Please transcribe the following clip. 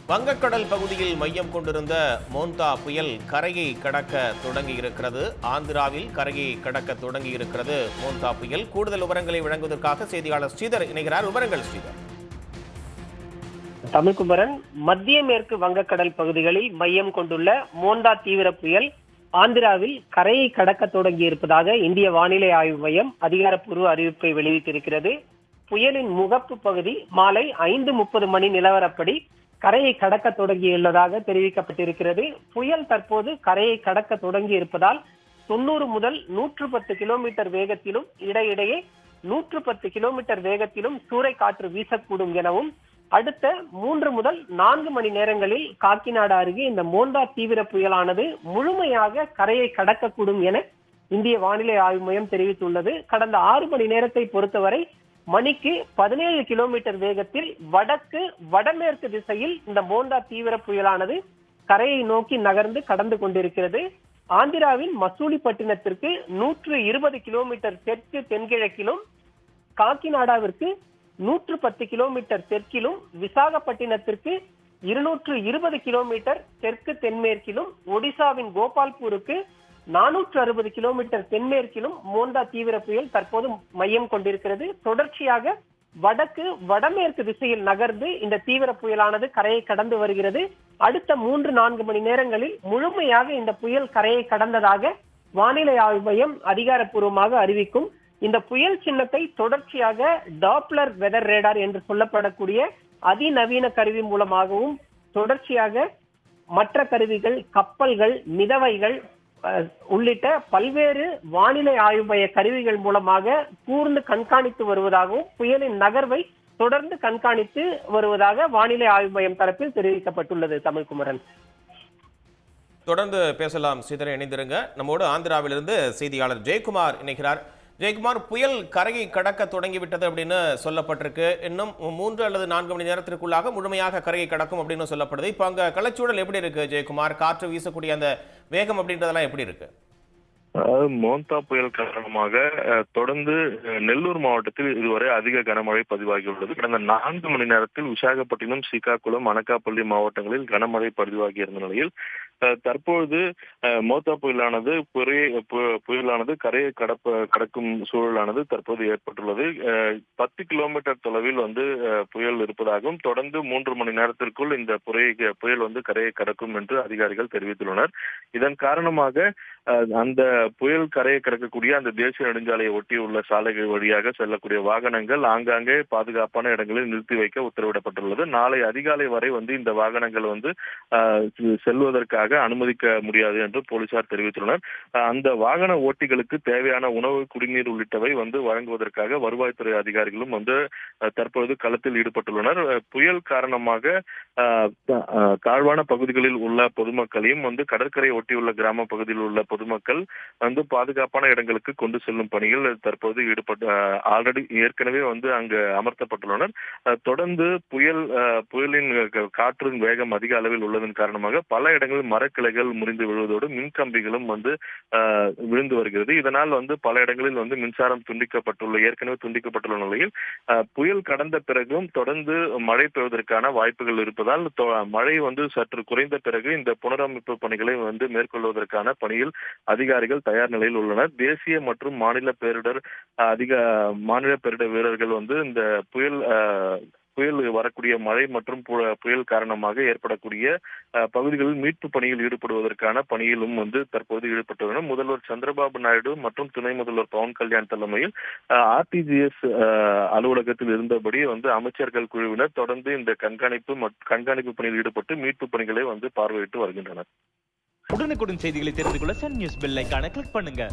வங்கக்கடல் பகுதியில் மையம் கொண்டிருந்த மோந்தா புயல் கரையை கடக்க தொடங்கியிருக்கிறது. ஆந்திராவில் கரையை கடக்க தொடங்கியிருக்கிறது மோந்தா புயல். கூடுதல் விவரங்களை வழங்குவதற்காக செய்தியாளர் ஸ்ரீதர் இணைகிறார். விவரங்கள் ஸ்ரீதர். தமிழ்குமரன், மத்திய மேற்கு வங்கக்கடல் பகுதிகளில் மையம் கொண்டுள்ள மோந்தா தீவிர புயல் ஆந்திராவில் கரையை கடக்க தொடங்கி இருப்பதாக இந்திய வானிலை ஆய்வு மையம் அதிகாரப்பூர்வ அறிவிப்பை வெளியிட்டிருக்கிறது. புயலின் முகப்பு பகுதி மாலை 5:30 மணி நிலவரப்படி கரையை கடக்க தொடங்கியுள்ளதாக தெரிவிக்கப்பட்டிருக்கிறது. புயல் தற்போது கரையை கடக்க தொடங்கி இருப்பதால் 90 முதல் 110 கிலோமீட்டர் வேகத்திலும் இடையிடையே 110 கிலோமீட்டர் வேகத்திலும் சூறைக்காற்று வீசக்கூடும் எனவும், அடுத்த 3 முதல் 4 மணி நேரங்களில் காக்கிநாடா அருகே இந்த மோந்தா தீவிர புயலானது முழுமையாக கரையை கடக்கக்கூடும் என இந்திய வானிலை ஆய்வு மையம் தெரிவித்துள்ளது. கடந்த 6 மணி நேரத்தை பொறுத்தவரை மணிக்கு 17 கிலோமீட்டர் வேகத்தில் வடக்கு வடமேற்கு திசையில் இந்த மோந்தா தீவிர புயலானது கரையை நோக்கி நகர்ந்து கடந்து கொண்டிருக்கிறது. ஆந்திராவின் மசூலிப்பட்டினத்திற்கு 120 கிலோமீட்டர் தெற்கு தென்கிழக்கிலும், காக்கிநாடாவிற்கு 110 கிலோமீட்டர் தெற்கிலும், விசாகப்பட்டினத்திற்கு 220 கிலோமீட்டர் தெற்கு தென்மேற்கிலும், ஒடிசாவின் கோபால்பூருக்கு 460 கிலோமீட்டர் தென்மேற்கிலும் மோந்தா தீவிர புயல் தற்போது மையம் கொண்டிருக்கிறது. தொடர்ச்சியாக வடக்கு வடமேற்கு திசையில் நகர்ந்து இந்த தீவிர புயலானது கரையை கடந்து வருகிறது. அடுத்த 3-4 மணி நேரங்களில் முழுமையாக இந்த புயல் கரையை கடந்ததாக வானிலை ஆய்வு மையம் அதிகாரப்பூர்வமாக அறிவிக்கும். இந்த புயல் சின்னத்தை தொடர்ச்சியாக டாப்ளர் வெதர் ரேடார் என்று சொல்லப்படக்கூடிய அதிநவீன கருவி மூலமாகவும், தொடர்ச்சியாக மற்ற கருவிகள், கப்பல்கள், மிதவைகள் உள்ளிட்ட பல்வேறு வானிலை ஆய்வு மைய கருவிகள் மூலமாக கூர்ந்து கண்காணித்து வருவதாகவும், புயலின் நகர்வை தொடர்ந்து கண்காணித்து வருவதாக வானிலை ஆய்வு மையம் தரப்பில் தெரிவிக்கப்பட்டுள்ளது. தமிழ்குமரன், தொடர்ந்து பேசலாம். ஸ்ரீதர் இணைந்திருங்க. நம்மோடு ஆந்திராவிலிருந்து செய்தியாளர் ஜெயக்குமார் இணைகிறார். ஜெயக்குமார், புயல் கரையை கடக்க தொடங்கிவிட்டது அப்படின்னு சொல்லப்பட்டிருக்கு. இன்னும் 3 அல்லது 4 மணி நேரத்திற்குள்ளாக முழுமையாக கரையை கடக்கும் அப்படின்னு சொல்லப்படுது. இப்போ அங்க களச்சூழல் எப்படி இருக்கு ஜெயக்குமார்? காற்று வீசக்கூடிய அந்த வேகம் அப்படின்றதெல்லாம் எப்படி இருக்கு? அதாவது மோந்தா புயல் காரணமாக தொடர்ந்து நெல்லூர் மாவட்டத்தில் இதுவரை அதிக கனமழை பதிவாகியுள்ளது. கடந்த 4 மணி நேரத்தில் விசாகப்பட்டினம், ஸ்ரீகாக்குளம், அனகாப்பள்ளி மாவட்டங்களில் கனமழை பதிவாகியிருந்த நிலையில் தற்பொழுது மோந்தா புயலானது கரையை கடக்கும் சூழலானது தற்போது ஏற்பட்டுள்ளது. 10 கிலோமீட்டர் தொலைவில் புயல் இருப்பதாகவும், தொடர்ந்து 3 மணி நேரத்திற்குள் இந்த புயல் கரையை கடக்கும் என்று அதிகாரிகள் தெரிவித்துள்ளனர். இதன் காரணமாக அந்த புயல் கரையை கடக்கக்கூடிய அந்த தேசிய நெடுஞ்சாலையை ஒட்டியுள்ள சாலைகள் வழியாக செல்லக்கூடிய வாகனங்கள் ஆங்காங்கே பாதுகாப்பான இடங்களில் நிறுத்தி வைக்க உத்தரவிடப்பட்டுள்ளது. நாளை அதிகாலை வரை இந்த வாகனங்கள் செல்வதற்காக அனுமதிக்க முடியாது என்று போலீசார் தெரிவித்துள்ளனர். அந்த வாகன ஓட்டிகளுக்கு தேவையான உணவு, குடிநீர் உள்ளிட்டவை வழங்குவதற்காக வருவாய்த்துறை அதிகாரிகளும் தற்பொழுது களத்தில் ஈடுபட்டுள்ளனர். புயல் காரணமாக தாழ்வான பகுதிகளில் உள்ள பொதுமக்களையும் கடற்கரை ஒட்டியுள்ள கிராம பகுதியில் உள்ள பொதுமக்கள் பாதுகாப்பான இடங்களுக்கு கொண்டு செல்லும் பணியில் தற்போது ஆல்ரெடி ஏற்கனவே அங்கு அமர்த்தப்பட்டுள்ளனர். தொடர்ந்து புயலின் காற்றின் வேகம் அதிக அளவில் உள்ளதன் காரணமாக பல இடங்களில் மரக்கிளைகள் முறிந்து விழுவதோடு மின்கம்பிகளும் விழுந்து வருகிறது. இதனால் பல இடங்களில் மின்சாரம் ஏற்கனவே துண்டிக்கப்பட்டுள்ள நிலையில் புயல் கடந்த பிறகும் தொடர்ந்து மழை பெய்வதற்கான வாய்ப்புகள் இருப்பதால் மழை சற்று குறைந்த பிறகு இந்த புனரமைப்பு பணிகளை மேற்கொள்வதற்கான பணியில் அதிகாரிகள் தயார் நிலையில் உள்ளனர். தேசிய மற்றும் மாநில பேரிடர் வீரர்கள் இந்த புயல் வரக்கூடிய மழை மற்றும் புயல் காரணமாக ஏற்படக்கூடிய பகுதிகளில் மீட்பு பணியில் ஈடுபடுவதற்கான பணியிலும் தற்போது ஈடுபட்டுள்ளனர். முதல்வர் சந்திரபாபு நாயுடு மற்றும் துணை முதல்வர் பவன் கல்யாண் தலைமையில் RTGS அலுவலகத்தில் இருந்தபடி அமைச்சர்கள் குழுவினர் தொடர்ந்து இந்த கண்காணிப்பு பணியில் ஈடுபட்டு மீட்பு பணிகளை பார்வையிட்டு வருகின்றனர். உடனுக்குடன் செய்திகளை தெரிந்து கொள்ள சன் நியூஸ் பெல் ஐகானை கிளிக் பண்ணுங்க.